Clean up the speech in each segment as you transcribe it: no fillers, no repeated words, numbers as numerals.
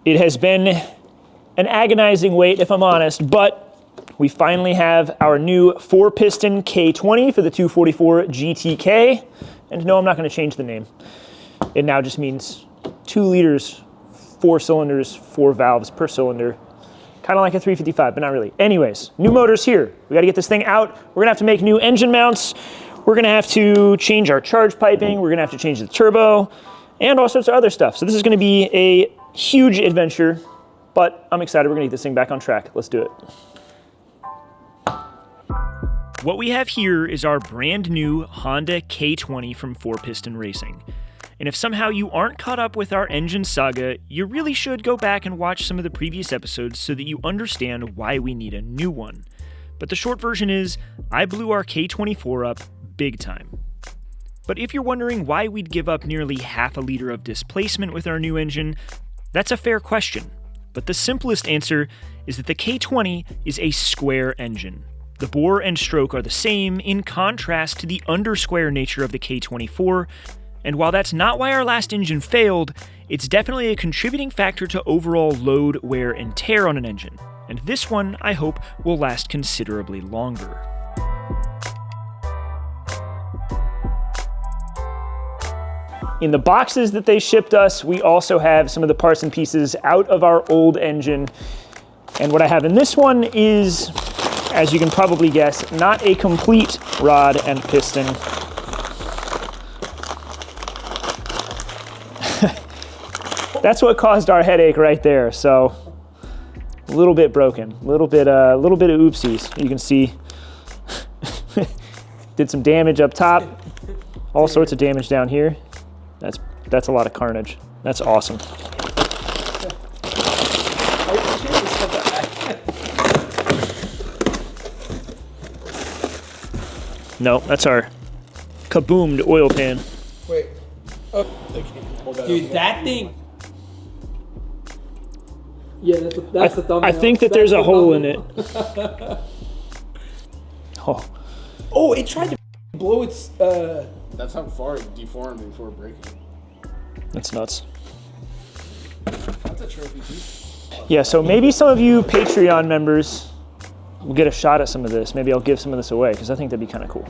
It has been an agonizing wait, if I'm honest, but we finally have our new 4-piston K20 for the 244 GTK. And no, I'm not going to change the name. It now just means 2 liters, 4 cylinders, 4 valves per cylinder. Kind of like a 355, but not really. Anyways, new motors here. We got to get this thing out. We're going to have to make new engine mounts. We're going to have to change our charge piping. We're going to have to change the turbo and all sorts of other stuff. So this is going to be a huge adventure, but I'm excited. We're going to get this thing back on track. Let's do it. What we have here is our brand new Honda K20 from 4-Piston Racing. And if somehow you aren't caught up with our engine saga, you really should go back and watch some of the previous episodes so that you understand why we need a new one. But the short version is, I blew our K24 up big time. But if you're wondering why we'd give up nearly half a liter of displacement with our new engine, that's a fair question. But the simplest answer is that the K20 is a square engine. The bore and stroke are the same, in contrast to the undersquare nature of the K24, and while that's not why our last engine failed, it's definitely a contributing factor to overall load, wear, and tear on an engine. And this one, I hope, will last considerably longer. In the boxes that they shipped us, we also have some of the parts and pieces out of our old engine. And what I have in this one is, as you can probably guess, not a complete rod and piston. That's what caused our headache right there. So a little bit broken, a little bit of oopsies. You can see did some damage up top, all sorts of damage down here. That's a lot of carnage. That's awesome. No, that's our kaboomed oil pan. Wait. Oh. Dude, that thing. Yeah, that's the thumbnail. I think that there's a hole in it. Oh, it tried to blow its. That's how far it deformed before breaking. That's nuts. That's a trophy piece. Yeah, so maybe some of you Patreon members will get a shot at some of this. Maybe I'll give some of this away, because I think that'd be kind of cool.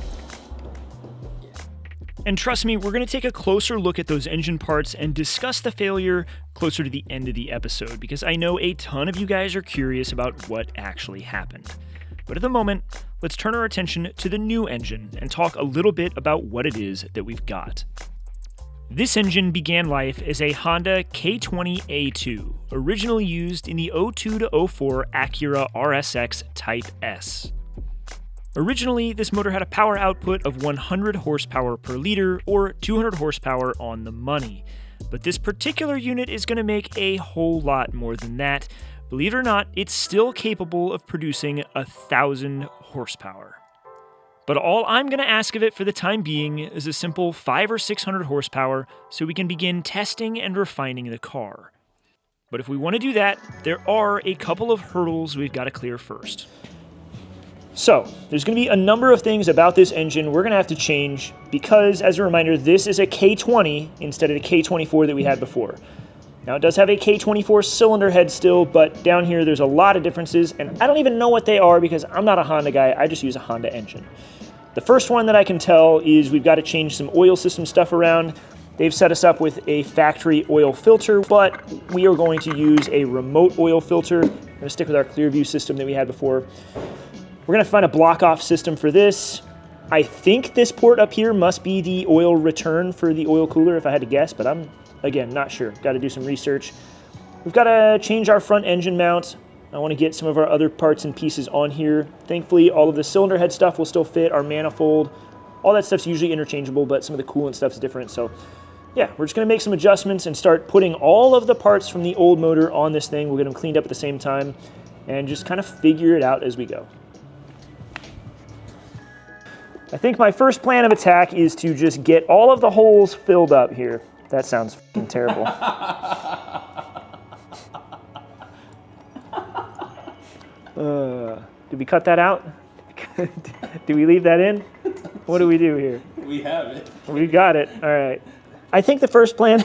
And trust me, we're going to take a closer look at those engine parts and discuss the failure closer to the end of the episode, because I know a ton of you guys are curious about what actually happened. But at the moment, let's turn our attention to the new engine and talk a little bit about what it is that we've got. This engine began life as a Honda K20A2, originally used in the 02 to 04 Acura RSX Type S. Originally, this motor had a power output of 100 horsepower per liter, or 200 horsepower on the money. But this particular unit is going to make a whole lot more than that. Believe it or not, it's still capable of producing 1,000 horsepower. But all I'm going to ask of it for the time being is a simple 500 or 600 horsepower so we can begin testing and refining the car. But if we want to do that, there are a couple of hurdles we've got to clear first. So, there's going to be a number of things about this engine we're going to have to change because, as a reminder, this is a K20 instead of the K24 that we had before. Now, it does have a K24 cylinder head still, but down here there's a lot of differences, and I don't even know what they are because I'm not a Honda guy, I just use a Honda engine. The first one that I can tell is we've got to change some oil system stuff around. They've set us up with a factory oil filter, but we are going to use a remote oil filter. We're going to stick with our Clearview system that we had before. We're going to find a block-off system for this. I think this port up here must be the oil return for the oil cooler, if I had to guess, but I'm, again, not sure. Got to do some research. We've got to change our front engine mount. I want to get some of our other parts and pieces on here. Thankfully, all of the cylinder head stuff will still fit, our manifold. All that stuff's usually interchangeable, but some of the coolant stuff's different. So, yeah, we're just going to make some adjustments and start putting all of the parts from the old motor on this thing. We'll get them cleaned up at the same time and just kind of figure it out as we go. I think my first plan of attack is to just get all of the holes filled up here. That sounds fucking terrible. Did we cut that out? Do we leave that in? What do we do here? We have it. We got it. All right. I think the first plan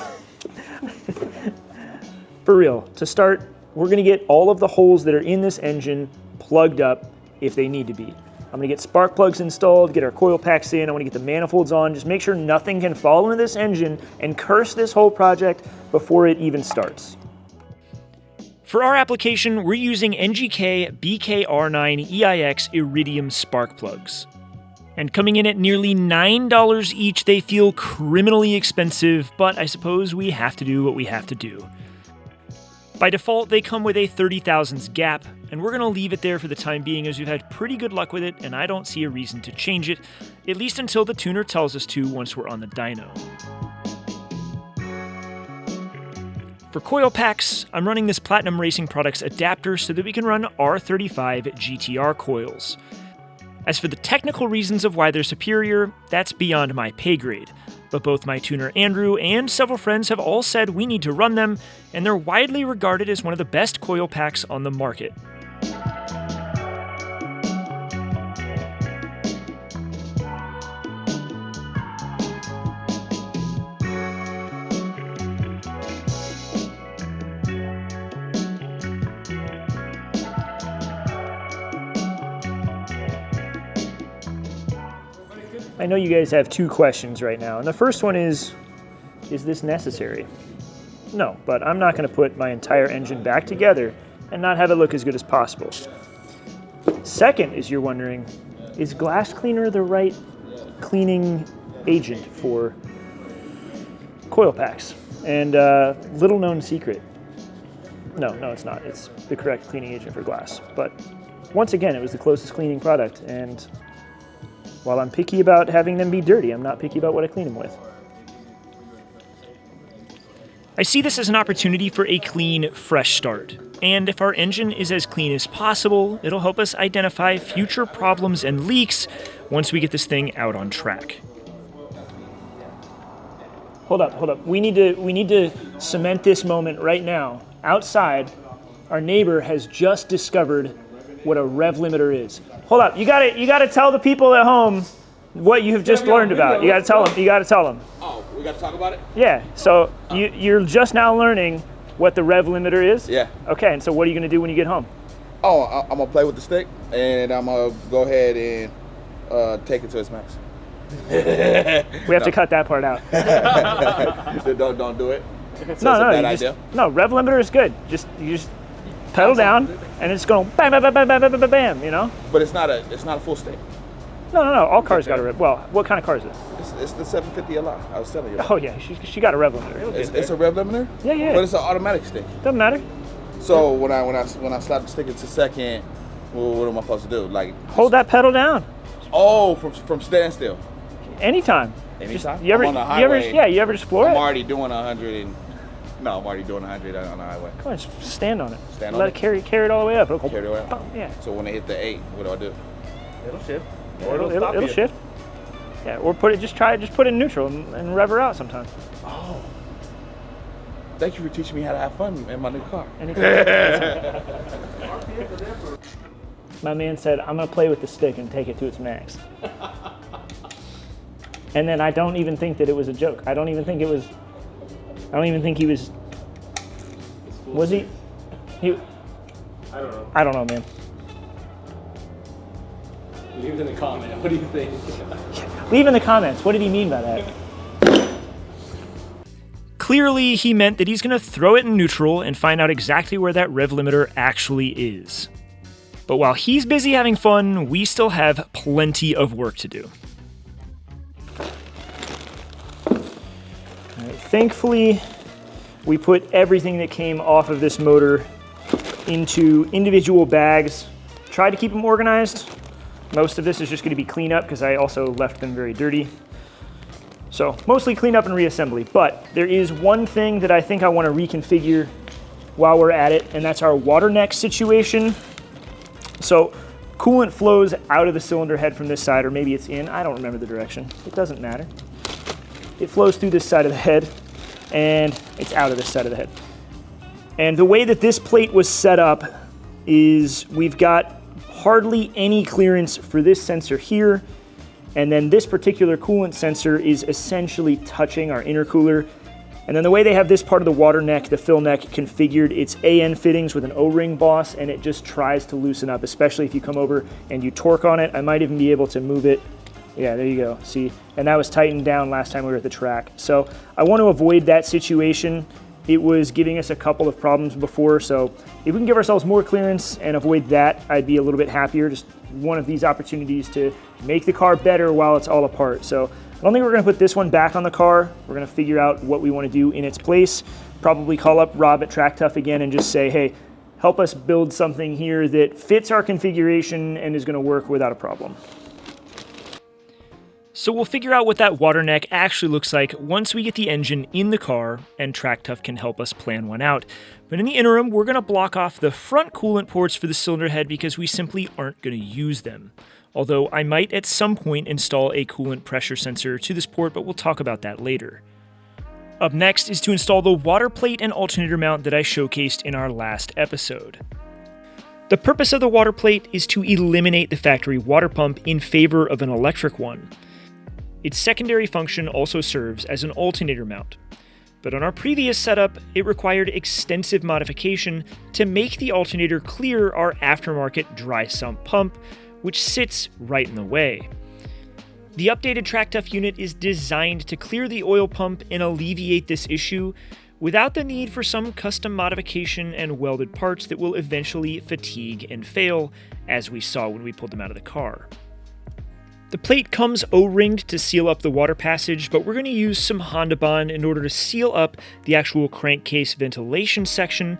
for real, to start, we're gonna get all of the holes that are in this engine plugged up if they need to be. I'm gonna get spark plugs installed, get our coil packs in, I wanna get the manifolds on, just make sure nothing can fall into this engine and curse this whole project before it even starts. For our application, we're using NGK BKR9 EIX Iridium spark plugs. And coming in at nearly $9 each, they feel criminally expensive, but I suppose we have to do what we have to do. By default, they come with a 30 thousandths gap, and we're going to leave it there for the time being as we've had pretty good luck with it, and I don't see a reason to change it, at least until the tuner tells us to once we're on the dyno. For coil packs, I'm running this Platinum Racing Products adapter so that we can run R35 GTR coils. As for the technical reasons of why they're superior, that's beyond my pay grade. But both my tuner Andrew and several friends have all said we need to run them, and they're widely regarded as one of the best coil packs on the market. I know you guys have two questions right now, and the first one is this necessary? No, but I'm not going to put my entire engine back together and not have it look as good as possible. Second is you're wondering, is glass cleaner the right cleaning agent for coil packs? And little known secret, no, it's not. It's the correct cleaning agent for glass. But once again, it was the closest cleaning product, and while I'm picky about having them be dirty, I'm not picky about what I clean them with. I see this as an opportunity for a clean, fresh start. And if our engine is as clean as possible, it'll help us identify future problems and leaks once we get this thing out on track. Hold up. We need to cement this moment right now. Outside, our neighbor has just discovered what a rev limiter is. Hold up, you gotta tell the people at home what you've just learned about. You gotta tell them. Oh, we gotta talk about it? Yeah, so you're just now learning what the rev limiter is? Yeah. Okay, and so what are you gonna do when you get home? Oh, I'm gonna play with the stick, and I'm gonna go ahead and take it to its max. We have to cut that part out. Don't do it. So No, it's a bad you idea. no, rev limiter is good. You just pedal down, and it's going bam, bam, bam, bam, bam, bam, bam, bam, you know? But it's not a full stick. No, all cars got a rev. Well, what kind of car is it? It's the 750 Li. I was telling you. Oh yeah, she got a rev limiter. It's a rev limiter. Yeah. But it's an automatic stick. Doesn't matter. So when I slap the stick into second, what am I supposed to do? Like Hold that pedal down. Oh, from standstill. Anytime. Anytime. You ever, I'm on the highway. you ever just floor I'm it? already doing 100 and. No, I'm already doing 100 on the highway. Come on, just stand on it. Stand on Let it? it carry it all the way up. It'll Carry it all the way up? Yeah. So when they hit the 8, what do I do? It'll shift. It'll shift. Yeah, or put it in neutral and rev her out sometime. Oh. Thank you for teaching me how to have fun in my new car. Anytime. My man said, I'm gonna play with the stick and take it to its max. And then I don't even think that it was a joke. I don't even think he was. Was he? I don't know, man. Leave it in the comment. What do you think? Leave in the comments. What did he mean by that? Clearly, he meant that he's going to throw it in neutral and find out exactly where that rev limiter actually is. But while he's busy having fun, we still have plenty of work to do. All right, thankfully, we put everything that came off of this motor into individual bags. Tried to keep them organized. Most of this is just going to be cleanup because I also left them very dirty. So mostly cleanup and reassembly, but there is one thing that I think I want to reconfigure while we're at it, and that's our water neck situation. So coolant flows out of the cylinder head from this side, or maybe it's in, I don't remember the direction. It doesn't matter. It flows through this side of the head, and it's out of this side of the head. And the way that this plate was set up is we've got hardly any clearance for this sensor here, and then this particular coolant sensor is essentially touching our intercooler, And then the way they have this part of the water neck, the fill neck configured, it's AN fittings with an O-ring boss, and it just tries to loosen up, especially if you come over and you torque on it. I might even be able to move it. Yeah, there you go, see? And that was tightened down last time we were at the track. So I want to avoid that situation. It was giving us a couple of problems before, so if we can give ourselves more clearance and avoid that, I'd be a little bit happier. Just one of these opportunities to make the car better while it's all apart. So I don't think we're gonna put this one back on the car. We're gonna figure out what we wanna do in its place. Probably call up Rob at Track Tough again and just say, hey, help us build something here that fits our configuration and is gonna work without a problem. So we'll figure out what that water neck actually looks like once we get the engine in the car, and Track Tough can help us plan one out. But in the interim, we're gonna block off the front coolant ports for the cylinder head because we simply aren't gonna use them. Although I might at some point install a coolant pressure sensor to this port, but we'll talk about that later. Up next is to install the water plate and alternator mount that I showcased in our last episode. The purpose of the water plate is to eliminate the factory water pump in favor of an electric one. Its secondary function also serves as an alternator mount. But on our previous setup, it required extensive modification to make the alternator clear our aftermarket dry sump pump, which sits right in the way. The updated Track Tough unit is designed to clear the oil pump and alleviate this issue without the need for some custom modification and welded parts that will eventually fatigue and fail, as we saw when we pulled them out of the car. The plate comes O-ringed to seal up the water passage, but we're going to use some Honda Bond in order to seal up the actual crankcase ventilation section.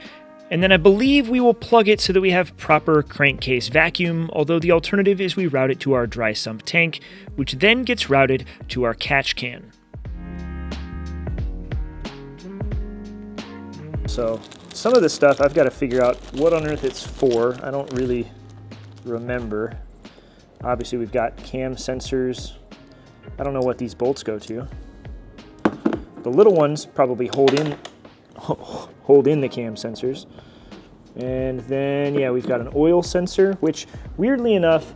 And then I believe we will plug it so that we have proper crankcase vacuum, although the alternative is we route it to our dry sump tank, which then gets routed to our catch can. So some of this stuff I've got to figure out what on earth it's for. I don't really remember. Obviously we've got cam sensors. I don't know what these bolts go to. The little ones probably hold in the cam sensors. And then, yeah, we've got an oil sensor, which weirdly enough,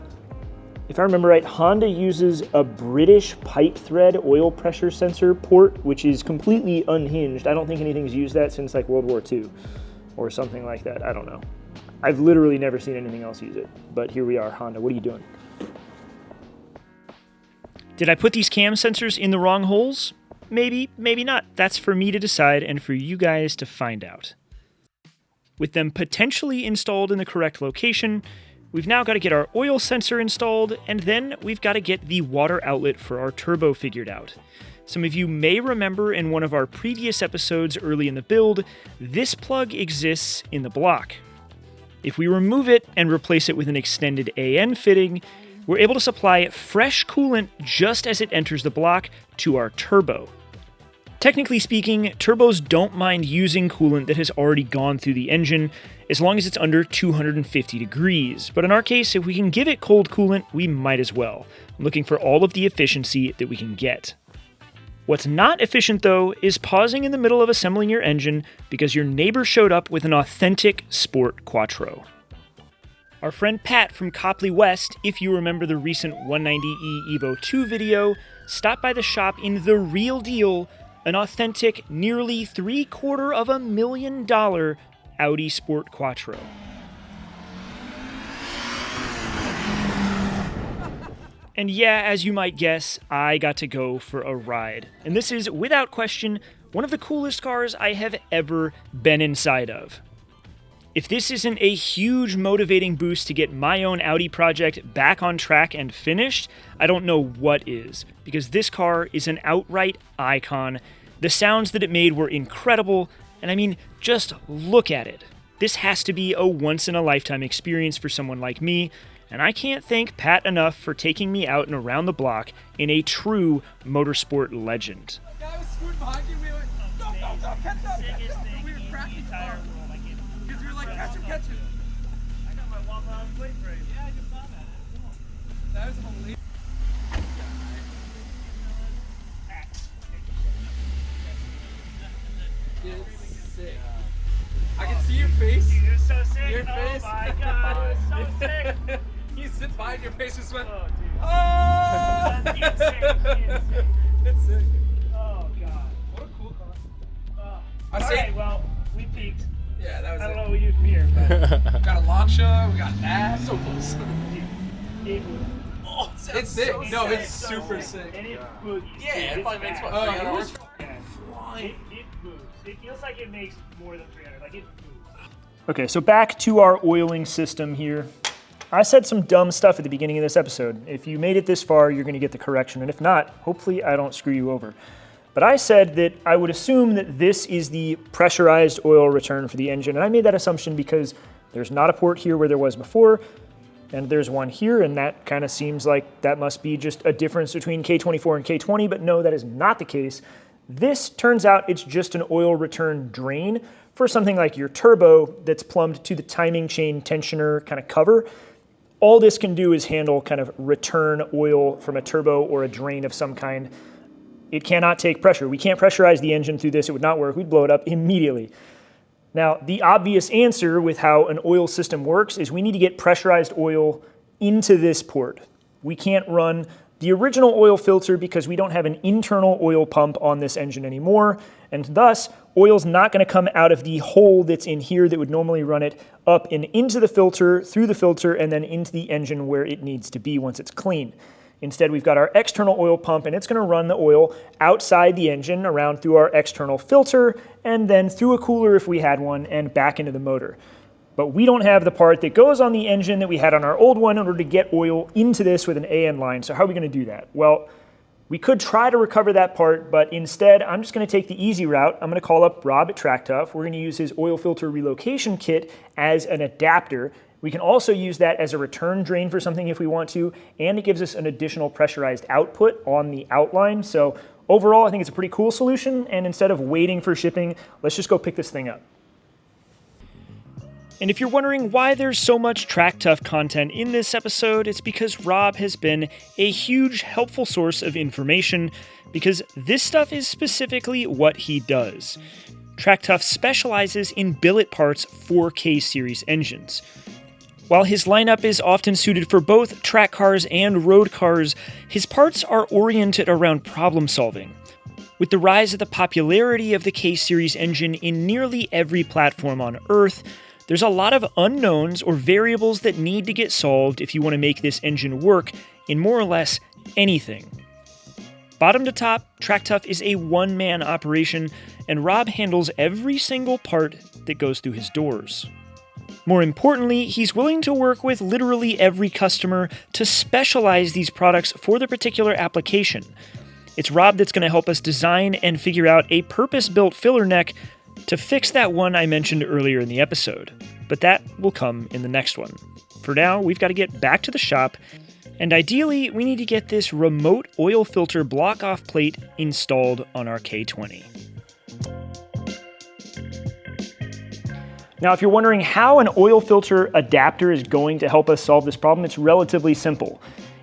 if I remember right, Honda uses a British pipe thread oil pressure sensor port, which is completely unhinged. I don't think anything's used that since like World War II or something like that. I don't know. I've literally never seen anything else use it, but here we are. Honda, what are you doing? Did I put these cam sensors in the wrong holes? Maybe, maybe not. That's for me to decide and for you guys to find out. With them potentially installed in the correct location, we've now got to get our oil sensor installed, and then we've got to get the water outlet for our turbo figured out. Some of you may remember in one of our previous episodes early in the build, this plug exists in the block. If we remove it and replace it with an extended AN fitting, we're able to supply fresh coolant just as it enters the block to our turbo. Technically speaking, turbos don't mind using coolant that has already gone through the engine as long as it's under 250 degrees, but in our case, if we can give it cold coolant, we might as well. I'm looking for all of the efficiency that we can get. What's not efficient though is pausing in the middle of assembling your engine because your neighbor showed up with an authentic Sport Quattro. Our friend Pat from Copley West, if you remember the recent 190e Evo 2 video, stopped by the shop in the real deal, an authentic, nearly $750,000 Audi Sport Quattro. And yeah, as you might guess, I got to go for a ride. And this is, without question, one of the coolest cars I have ever been inside of. If this isn't a huge motivating boost to get my own Audi project back on track and finished, I don't know what is, because this car is an outright icon. The sounds that it made were incredible, and I mean, just look at it. This has to be a once-in-a-lifetime experience for someone like me, and I can't thank Pat enough for taking me out and around the block in a true motorsport legend. The guy was scooting behind you, we were like, go, catch up. We were cracking the car. Because we were like, catch him. I got my Wawa plate frame. Yeah, I just saw that. Cool. That was hilarious. It's sick. I can see your face. You're so sick. Your face. Oh my god, it was so sick. You sit by and your face just went, Oh, dude. oh! That's insane. It's sick. Oh god. What a cool car. I All see. right, well, we peaked. Yeah, that was I don't it. know what we do from here, but We got a launcher, we got that. So close. it was Oh, it's sick. so No, sick, it's so super sick. sick. And it boogies. Yeah, dude. it It's probably makes fast. fun. Like, It was yeah. flying. It moves. It feels like it makes more than 300. Like, it moves. Okay, so back to our oiling system here. I said some dumb stuff at the beginning of this episode. If you made it this far, you're going to get the correction. And if not, hopefully I don't screw you over. But I said that I would assume that this is the pressurized oil return for the engine. And I made that assumption because there's not a port here where there was before. And there's one here, and that kind of seems like that must be just a difference between K24 and K20. But no, that is not the case. This turns out it's just an oil return drain for something like your turbo that's plumbed to the timing chain tensioner kind of cover. All this can do is handle kind of return oil from a turbo or a drain of some kind. It cannot take pressure. We can't pressurize the engine through this. It would not work. We'd blow it up immediately. Now, the obvious answer with how an oil system works is we need to get pressurized oil into this port. We can't run the original oil filter because we don't have an internal oil pump on this engine anymore, and thus oil's not going to come out of the hole that's in here that would normally run it up and into the filter, through the filter, and then into the engine where it needs to be once it's clean. Instead, we've got our external oil pump, and it's going to run the oil outside the engine, around through our external filter, and then through a cooler if we had one, and back into the motor. But we don't have the part that goes on the engine that we had on our old one in order to get oil into this with an AN line. So how are we going to do that? Well, we could try to recover that part, but instead, I'm just going to take the easy route. I'm going to call up Rob at TrackTough. We're going to use his oil filter relocation kit as an adapter. We can also use that as a return drain for something if we want to, and it gives us an additional pressurized output on the outline. So overall, I think it's a pretty cool solution, and instead of waiting for shipping, let's just go pick this thing up. And if you're wondering why there's so much TrackTough content in this episode, it's because Rob has been a huge helpful source of information, because this stuff is specifically what he does. TrackTough specializes in billet parts for K-Series engines. While his lineup is often suited for both track cars and road cars, his parts are oriented around problem solving. With the rise of the popularity of the K-Series engine in nearly every platform on Earth, there's a lot of unknowns or variables that need to get solved if you want to make this engine work in more or less anything. Bottom to top, TrackTough is a one-man operation, and Rob handles every single part that goes through his doors. More importantly, he's willing to work with literally every customer to specialize these products for their particular application. It's Rob that's going to help us design and figure out a purpose-built filler neck to fix that one I mentioned earlier in the episode. But that will come in the next one. For now, we've got to get back to the shop, and ideally, we need to get this remote oil filter block-off plate installed on our K20. Now, if you're wondering how an oil filter adapter is going to help us solve this problem, it's relatively simple.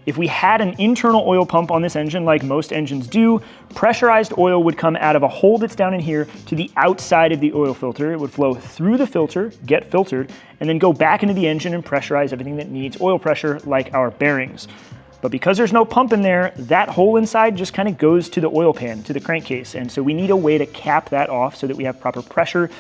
If we had an internal oil pump on this engine like most engines do, pressurized oil would come out of a hole that's down in here to the outside of the oil filter. It would flow through the filter, get filtered, and then go back into the engine and pressurize everything that needs oil pressure, like our bearings. But because there's no pump in there, that hole inside just kind of goes to the oil pan, to the crankcase. And so we need a way to cap that off so that we have proper pressure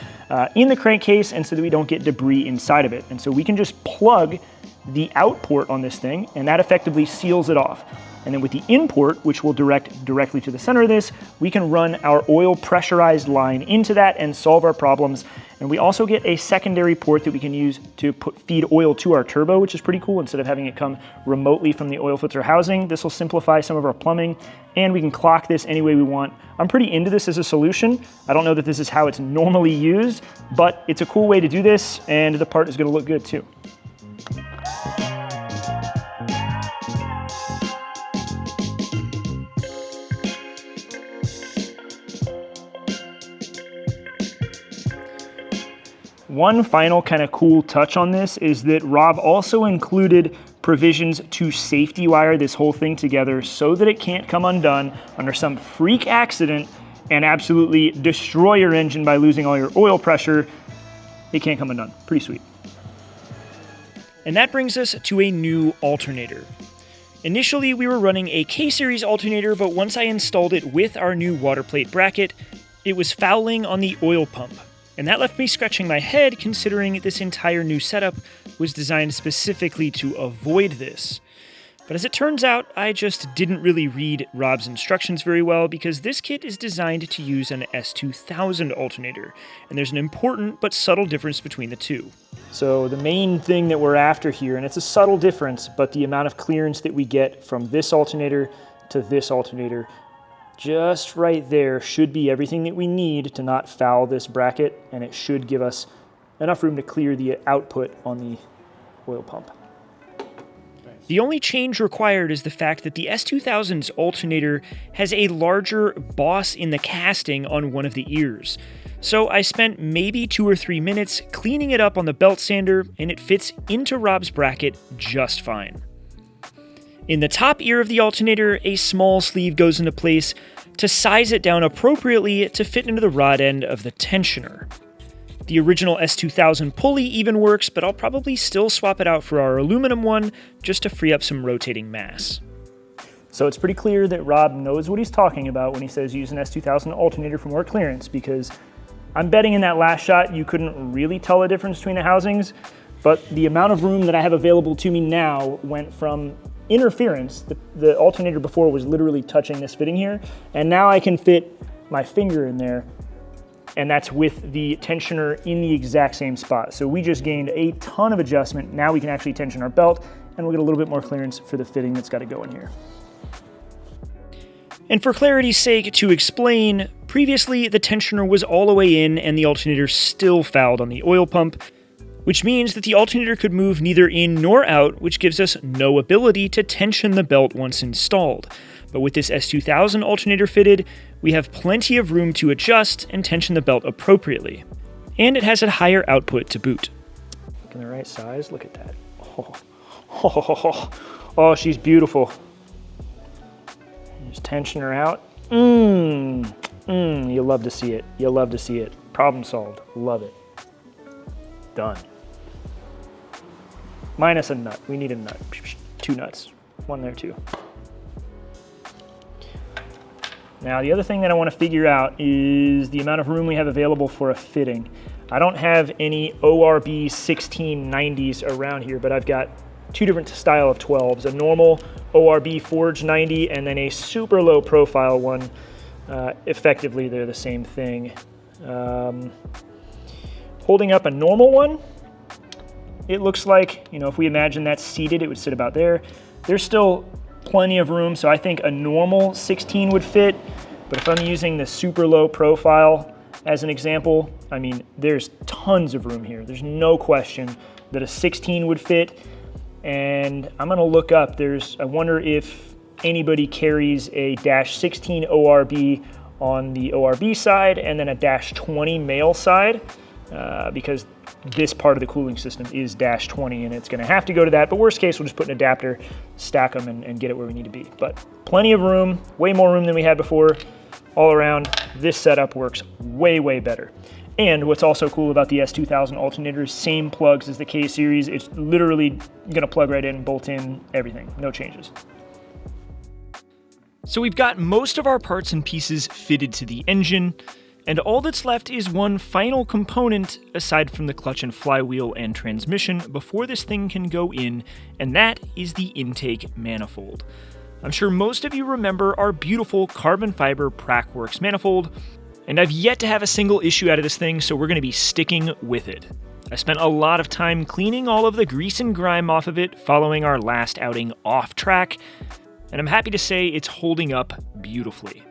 in the crankcase and so that we don't get debris inside of it. And so we can just plug the out port on this thing, and that effectively seals it off. And then with the in port, which will direct directly to the center of this, we can run our oil pressurized line into that and solve our problems. And we also get a secondary port that we can use to feed oil to our turbo, which is pretty cool. Instead of having it come remotely from the oil filter housing, this will simplify some of our plumbing, and we can clock this any way we want. I'm pretty into this as a solution. I don't know that this is how it's normally used, but it's a cool way to do this, and the part is going to look good too. One final kind of cool touch on this is that Rob also included provisions to safety wire this whole thing together so that it can't come undone under some freak accident and absolutely destroy your engine by losing all your oil pressure. It can't come undone. Pretty sweet. And that brings us to a new alternator. Initially, we were running a K-Series alternator, but once I installed it with our new water plate bracket, It was fouling on the oil pump, and that left me scratching my head considering this entire new setup was designed specifically to avoid this. But as it turns out, I just didn't really read Rob's instructions very well because this kit is designed to use an S2000 alternator, and there's an important but subtle difference between the two. So the main thing that we're after here, and it's a subtle difference, but the amount of clearance that we get from this alternator to this alternator, just right there should be everything that we need to not foul this bracket, and it should give us enough room to clear the output on the oil pump. The only change required is the fact that the S2000's alternator has a larger boss in the casting on one of the ears. So I spent maybe 2 or 3 minutes cleaning it up on the belt sander, and it fits into Rob's bracket just fine. In the top ear of the alternator, a small sleeve goes into place to size it down appropriately to fit into the rod end of the tensioner. The original S2000 pulley even works, but I'll probably still swap it out for our aluminum one just to free up some rotating mass. So it's pretty clear that Rob knows what he's talking about when he says use an S2000 alternator for more clearance, because I'm betting in that last shot you couldn't really tell the difference between the housings, but the amount of room that I have available to me now went from interference. The alternator before was literally touching this fitting here, and now I can fit my finger in there, and that's with the tensioner in the exact same spot. So we just gained a ton of adjustment. Now we can actually tension our belt, and we'll get a little bit more clearance for the fitting that's got to go in here. And for clarity's sake, to explain, previously the tensioner was all the way in and the alternator still fouled on the oil pump, which means that the alternator could move neither in nor out, which gives us no ability to tension the belt once installed. But with this S2000 alternator fitted, we have plenty of room to adjust and tension the belt appropriately. And it has a higher output to boot. Looking the right size, look at that. Oh, she's beautiful. Just tension her out. You'll love to see it. You'll love to see it. Problem solved. Love it. Done. Minus a nut. We need a nut. 2 nuts. 1 there too. Now the other thing that I want to figure out is the amount of room we have available for a fitting. I don't have any ORB 1690s around here, but I've got 2 different style of 12s, a normal ORB Forge 90 and then a super low profile one. Effectively, they're the same thing. Holding up a normal one, it looks like, if we imagine that's seated, it would sit about there. There's still plenty of room, so I think a normal 16 would fit, but if I'm using the super low profile as an example, I mean, there's tons of room here. There's no question that a 16 would fit, and I'm gonna look up, I wonder if anybody carries a -16 ORB on the ORB side and then a -20 male side, because this part of the cooling system is -20 and it's gonna have to go to that, but worst case, we'll just put an adapter, stack them and get it where we need to be. But plenty of room, way more room than we had before. All around, this setup works way, way better. And what's also cool about the S2000 alternators, same plugs as the K series. It's literally gonna plug right in, bolt in, everything, no changes. So we've got most of our parts and pieces fitted to the engine, and all that's left is one final component aside from the clutch and flywheel and transmission before this thing can go in, and that is the intake manifold. I'm sure most of you remember our beautiful carbon fiber Prackworks manifold, and I've yet to have a single issue out of this thing, so we're going to be sticking with it. I spent a lot of time cleaning all of the grease and grime off of it following our last outing off track, and I'm happy to say it's holding up beautifully.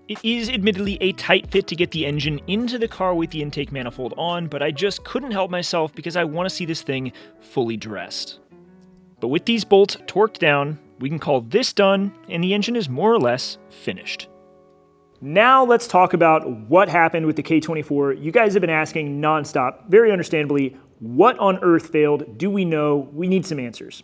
It is admittedly a tight fit to get the engine into the car with the intake manifold on, but I just couldn't help myself because I want to see this thing fully dressed. But with these bolts torqued down, we can call this done, and the engine is more or less finished. Now let's talk about what happened with the K24. You guys have been asking nonstop, very understandably, what on earth failed? Do we know? We need some answers.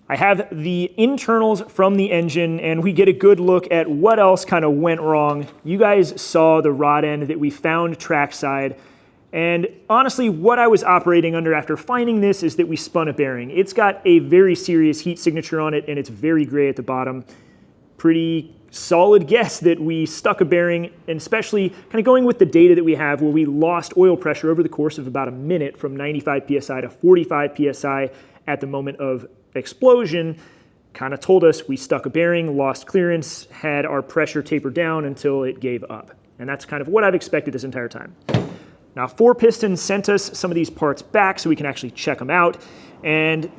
I have the internals from the engine, and we get a good look at what else kind of went wrong. You guys saw the rod end that we found trackside, and honestly, what I was operating under after finding this is that we spun a bearing. It's got a very serious heat signature on it, and it's very gray at the bottom. Pretty solid guess that we stuck a bearing, and especially kind of going with the data that we have where we lost oil pressure over the course of about a minute from 95 psi to 45 psi at the moment of explosion, kind of told us we stuck a bearing, lost clearance, had our pressure taper down until it gave up. And that's kind of what I've expected this entire time. Now, 4Piston sent us some of these parts back so we can actually check them out. And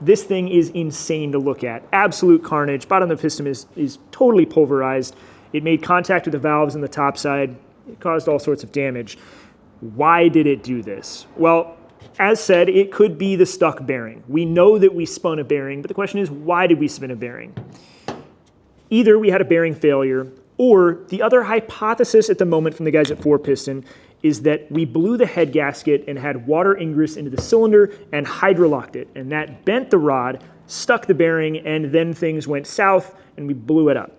this thing is insane to look at. Absolute carnage. Bottom of the piston is totally pulverized. It made contact with the valves on the top side. It caused all sorts of damage. Why did it do this? Well, as said, it could be the stuck bearing. We know that we spun a bearing, but the question is, why did we spin a bearing? Either we had a bearing failure, or the other hypothesis at the moment from the guys at 4Piston is that we blew the head gasket and had water ingress into the cylinder and hydrolocked it. And that bent the rod, stuck the bearing, and then things went south and we blew it up.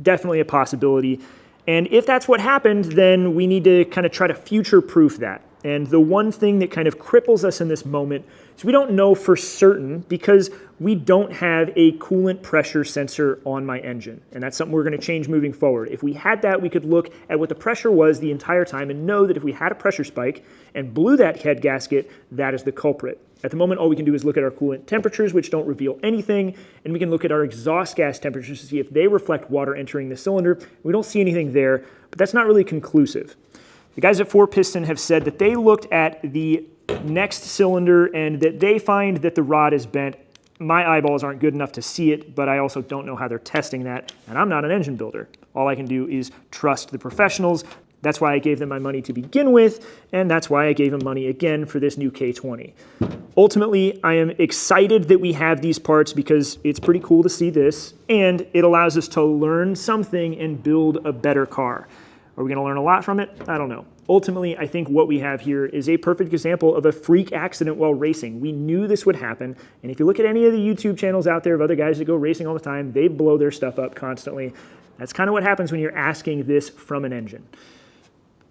Definitely a possibility. And if that's what happened, then we need to kind of try to future-proof that. And the one thing that kind of cripples us in this moment is we don't know for certain because we don't have a coolant pressure sensor on my engine. And that's something we're going to change moving forward. If we had that, we could look at what the pressure was the entire time and know that if we had a pressure spike and blew that head gasket, that is the culprit. At the moment, all we can do is look at our coolant temperatures, which don't reveal anything, and we can look at our exhaust gas temperatures to see if they reflect water entering the cylinder. We don't see anything there, but that's not really conclusive. The guys at 4Piston have said that they looked at the next cylinder and that they find that the rod is bent. My eyeballs aren't good enough to see it, but I also don't know how they're testing that, and I'm not an engine builder. All I can do is trust the professionals. That's why I gave them my money to begin with, and that's why I gave them money again for this new K20. Ultimately, I am excited that we have these parts because it's pretty cool to see this, and it allows us to learn something and build a better car. Are we going to learn a lot from it? I don't know. Ultimately, I think what we have here is a perfect example of a freak accident while racing. We knew this would happen, and if you look at any of the YouTube channels out there of other guys that go racing all the time, they blow their stuff up constantly. That's kind of what happens when you're asking this from an engine.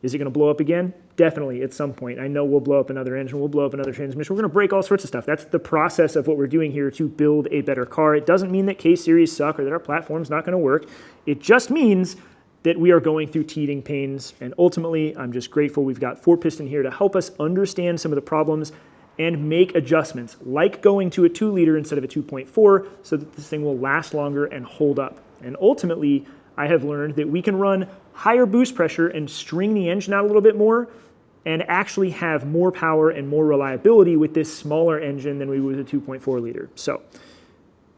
Is it going to blow up again? Definitely, at some point. I know we'll blow up another engine, we'll blow up another transmission, we're going to break all sorts of stuff. That's the process of what we're doing here to build a better car. It doesn't mean that K-Series suck or that our platform's not going to work. It just means that we are going through teething pains, and ultimately, I'm just grateful we've got 4Piston here to help us understand some of the problems and make adjustments, like going to a 2-liter instead of a 2.4, so that this thing will last longer and hold up. And ultimately, I have learned that we can run higher boost pressure and string the engine out a little bit more and actually have more power and more reliability with this smaller engine than we would with a 2.4 liter. So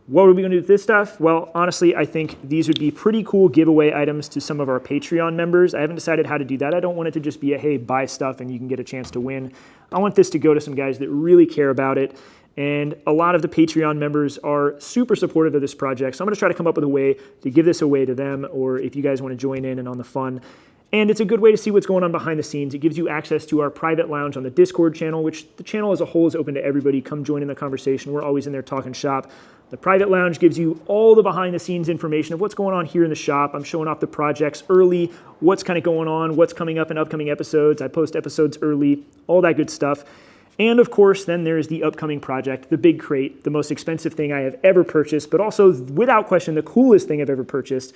what are we going to do with this stuff? Well, honestly, I think these would be pretty cool giveaway items to some of our Patreon members. I haven't decided how to do that. I don't want it to just be a, hey, buy stuff and you can get a chance to win. I want this to go to some guys that really care about it. And a lot of the Patreon members are super supportive of this project. So I'm going to try to come up with a way to give this away to them, or if you guys want to join in and on the fun. And it's a good way to see what's going on behind the scenes. It gives you access to our private lounge on the Discord channel, which the channel as a whole is open to everybody. Come join in the conversation. We're always in there talking shop. The private lounge gives you all the behind the scenes information of what's going on here in the shop. I'm showing off the projects early, what's kind of going on, what's coming up in upcoming episodes. I post episodes early, all that good stuff. And of course, then there's the upcoming project, the big crate, the most expensive thing I have ever purchased, but also without question, the coolest thing I've ever purchased.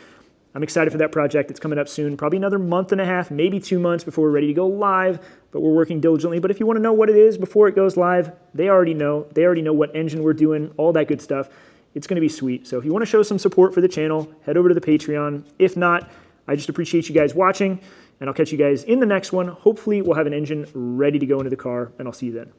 I'm excited for that project. It's coming up soon, probably another month and a half, maybe 2 months before we're ready to go live, but we're working diligently. But if you want to know what it is before it goes live, they already know. They already know what engine we're doing, all that good stuff. It's going to be sweet. So if you want to show some support for the channel, head over to the Patreon. If not, I just appreciate you guys watching, and I'll catch you guys in the next one. Hopefully we'll have an engine ready to go into the car, and I'll see you then.